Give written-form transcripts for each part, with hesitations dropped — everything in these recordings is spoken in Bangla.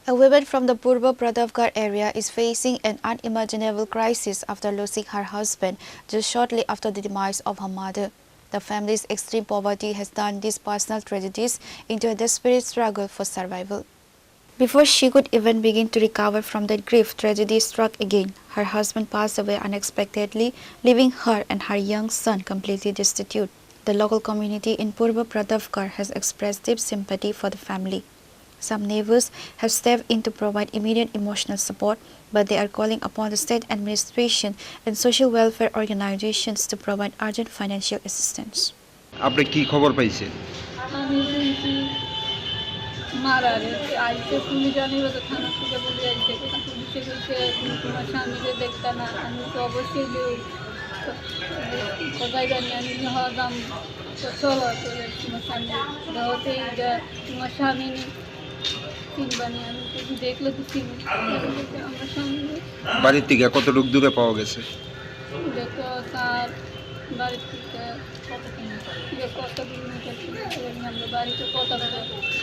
A woman from the Purba Pratapgarh area is facing an unimaginable crisis after losing her husband just shortly after the demise of her mother. The family's extreme poverty has turned these personal tragedies into a desperate struggle for survival. Before she could even begin to recover from that grief, tragedy struck again. Her husband passed away unexpectedly, leaving her and her young son completely destitute. The local community in Purba Pratapgarh has expressed deep sympathy for the family. Some neighbors have stepped in to provide immediate emotional support, but they are calling upon the state administration and social welfare organizations to provide urgent financial assistance. আপনি কি খবর পাইছেন? আমি শুনছি মারা গেছে আইসে পুলিশ আনিব তো থানা থেকে বলে আইসে পুলিশে গেছে তোমার স্বামীকে দেখতে না আমি তো অবশ্যই কোথায় জানি আমি হওয়াদাম চলো তোমার স্বামী দেহতে তোমার স্বামী চিনবানি আমি দেখলে তো চিনি আমার স্বামী বাড়ির থেকে কতটুকু দূরে পাওয়া গেছে? দেখো তার বাড়ির থেকে কত কিলোমিটার আমরা বাড়িতে কত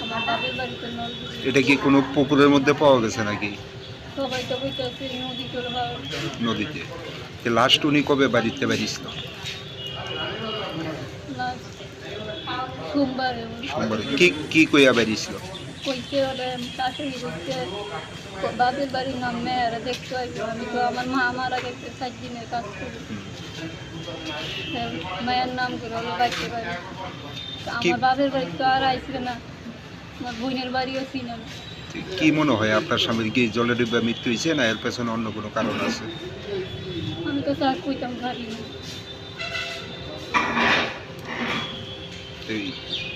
আমার বাপের বাড়িতে নলগুলি এটা কি কোনো পুকুরের মধ্যে পাওয়া গেছে নাকি? সবাই তো বইতেছে নদী করে নদীতে। লাস্ট উনি কবে বাড়িতে বেরিয়েছিল? সোমবারে সোমবারে। কি কইয়া বেরিয়েছিল? কইতে ওরা শাশুড়ি করতে বাপের বাড়ির নাম মেয়েরা দেখতে হয় আমি তো আমার মা মারা গেছে 7 দিনের কাজ করি মায়ের নাম করে আমি বাড়িতে পারি আমার বাপের বাড়ি তো আর আইসবে না আমার বোনের বাড়িও চিনে না। কি মনে হয় আপনার স্বামীর কি জলে ডুবে মৃত্যু হয়েছে না এর পেছনে অন্য কোনো কারণ আছে? আমি তো স্যার কইতাম পারি না।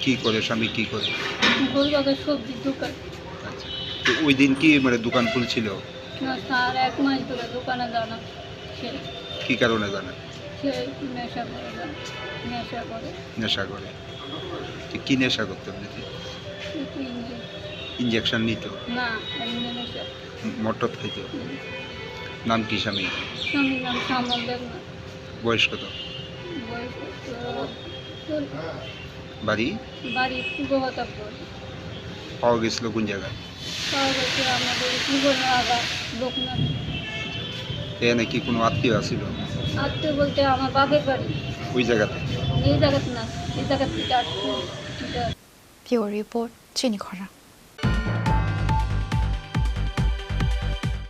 কি করে স্বামী কি করে? গোলবাগের সবজির দোকান। আচ্ছা, তো ওই দিন কি মানে দোকান খুলছিল? না স্যার 1 মাস ধরে দোকানে জানা সে কি কারণে জানেন? সে নেশা করে নেশা করে। কি নেশা করতে দিদি? ইঞ্জেকশন নিত? না এমনি নেশা। মটর খাইত? নাম কি স্বামী? স্বামীর নাম শ্যামল দেবনাথ। বয়স কত? বয়স বাড়ি পূর্বতাপুর। পাওয়া গেছিল কোন জায়গায়? পাওয়া গেছে আমাদের জীবনের আগা লোকনাথ। এখানে কি কোনো আত্মীয় আছিল? আত্মীয় বলতে আমার বাপের বাড়ি ওই জায়গাতে? এই জায়গাতে না এই জায়গা থেকে 8 Pure Report, Chinikhara.